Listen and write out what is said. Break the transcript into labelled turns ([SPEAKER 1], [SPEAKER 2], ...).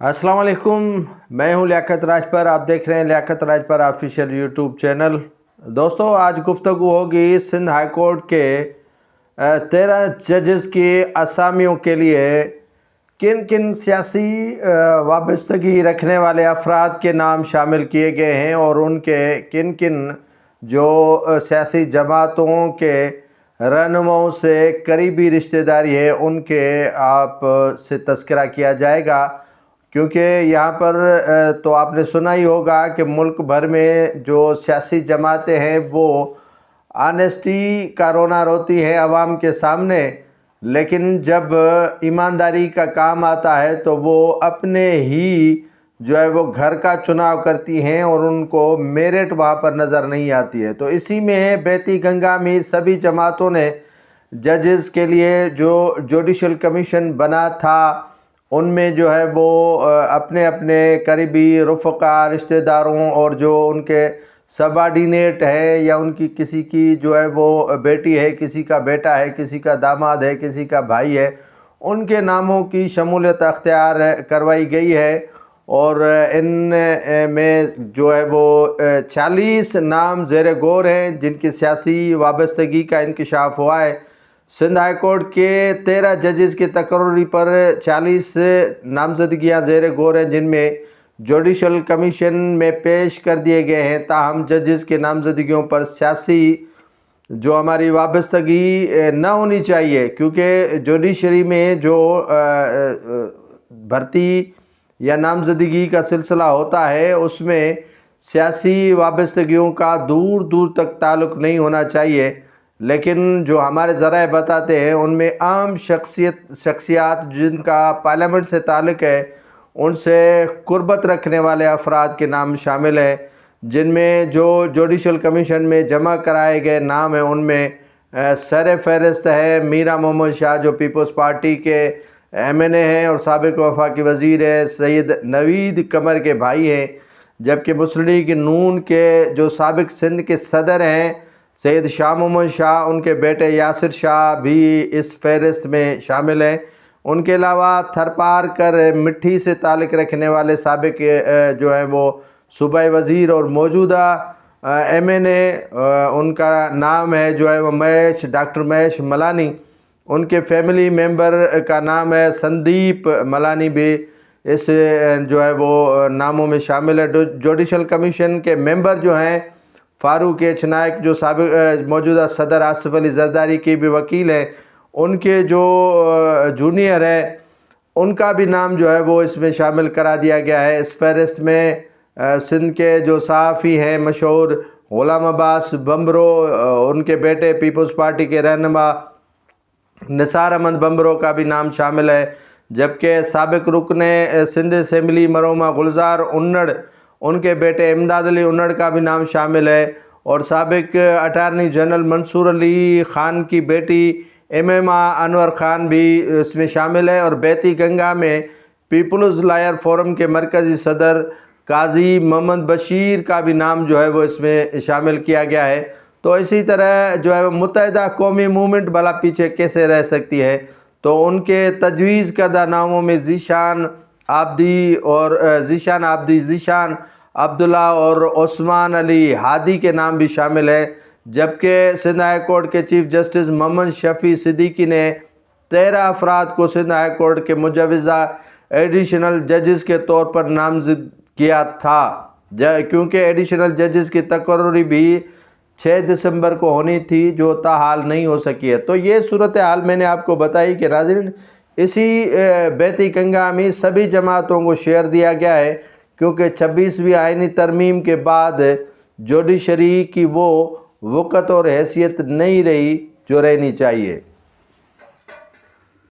[SPEAKER 1] अस्सलाम वालेकुम। मैं हूं लियाकत राजपर। आप देख रहे हैं Liaquat Rajpar official YouTube channel. दोस्तों, आज गुफ्तगू होगी सिंध हाई कोर्ट के 13 जजेस की असामियों के लिए किन किन सियासी वाबस्तगी रखने वाले अफराद के नाम शामिल किए गए हैं और उनके किन किन जो सियासी जमातों के रहनुमाओं से करीबी रिश्तेदारी है उनके आप से तज़किरा किया जाएगा। क्योंकि यहाँ पर तो आपने सुना ही होगा कि मुल्क भर में जो सियासी जमातें हैं वो ऑनेस्टी का रोना रोती हैं आवाम के सामने, लेकिन जब ईमानदारी का काम आता है तो वो अपने ही जो है वो घर का चुनाव करती हैं और उनको मेरिट वहाँ पर नज़र नहीं आती है। तो इसी में बेती गंगा में सभी जमातों ने जजेस के लिए जो जुडिशल कमीशन बना था उनमें जो है वो अपने अपने करीबी रफ़क़ा रिश्तेदारों और जो उनके सबॉर्डिनेट है या उनकी किसी की जो है वो बेटी है, किसी का बेटा है, किसी का दामाद है, किसी का भाई है, उनके नामों की शमूलियत अख्तियार करवाई गई है। और इन में जो है वो 40 नाम ज़ेर गौर हैं जिनकी सियासी वाबस्तगी का इंकशाफ हुआ है। सिंध हाई कोर्ट के 13 जजेस की तकर्री पर 40 नामजदगियाँ ज़ेर गौर हैं जिनमें जुडिशल कमीशन में पेश कर दिए गए हैं। ताहम जजेस के नामजदगियों पर सियासी जो हमारी वाबस्तगी न होनी चाहिए, क्योंकि जुडिशरी में जो भर्ती या नामजदगी का सिलसिला होता है उसमें सियासी वाबस्तगियों का दूर दूर तक ताल्लुक़ नहीं होना चाहिए। लेकिन जो हमारे ज़राए बताते हैं उनमें आम शख्सियात जिनका पार्लियामेंट से ताल्लुक़ है उनसे कुर्बत रखने वाले अफराद के नाम शामिल हैं, जिनमें जो जुडिशल कमीशन में जमा कराए गए नाम हैं उनमें सर फहरिस्त है मीरा मोहम्मद शाह जो पीपल्स पार्टी के MNA हैं और साबिक वफाकी वज़ीर है, सैयद नवीद कमर के भाई हैं। जबकि मुस्लिम लीग नून के जो साबिक सिंध के सदर हैं सैयद शाह मोहम्मद शाह, उनके बेटे यासिर शाह भी इस फहरिस्त में शामिल हैं। उनके अलावा थरपार कर मिट्टी से ताल्लुक़ रखने वाले साबिक जो है वो सूबाई वज़ीर और मौजूदा MNA उनका नाम है जो है वो डॉक्टर महेश मलानी। उनके फैमिली मेंबर का नाम है संदीप मलानी भी इस जो है वो नामों में शामिल है। जुडिशल कमीशन के मेंबर जो हैं फारूक एच नायक जो साबिक मौजूदा सदर आसिफ अली जरदारी के भी वकील हैं, उनके जो जूनियर है उनका भी नाम जो है वो इसमें शामिल करा दिया गया है। इस फहरिस्त में सिंध के जो सहाफ़ी हैं मशहूर गुलाम अब्बास बम्बरो, उनके बेटे पीपल्स पार्टी के रहनुमा निसार अहमद बम्बरो का भी नाम शामिल है। जबकि साबिक रुकने सिंध असम्बली मरोमा गुलजार उन्नड़, उनके बेटे इमदाद अली उन्नड़ का भी नाम शामिल है। और साबिक अटारनी जनरल मंसूर अली ख़ान की बेटी MMA अनवर ख़ान भी इसमें शामिल है। और बेती गंगा में पीपल्स लॉयर फोरम के मरकज़ी सदर काजी मोहम्मद बशीर का भी नाम जो है वो इसमें शामिल किया गया है। तो इसी तरह जो है मुत्तहिदा कौमी मूवमेंट भला पीछे कैसे रह सकती है, तो उनके तजवीज़ करदा नामों में ज़ीशान आब्दी, ज़ीशान अब्दुल्ला और उस्मान अली हादी के नाम भी शामिल है। जबकि सिंध हाई कोर्ट के चीफ जस्टिस मोहम्मद शफ़ी सिद्दीकी ने 13 अफराद को सिंध हाई कोर्ट के मुजवज़ा एडिशनल जजेस के तौर पर नामज़द किया था, क्योंकि एडिशनल जजेस की तकर्री भी 6 दिसंबर को होनी थी जो ताहाल नहीं हो सकी है। तो ये सूरत हाल मैंने आपको बताई कि नाज़रीन इसी बेती गंगा में सभी जमातों को शेयर दिया गया है, क्योंकि 26वीं आइनी तरमीम के बाद जुडिशरी की वो वक़्त और हैसियत नहीं रही जो रहनी चाहिए।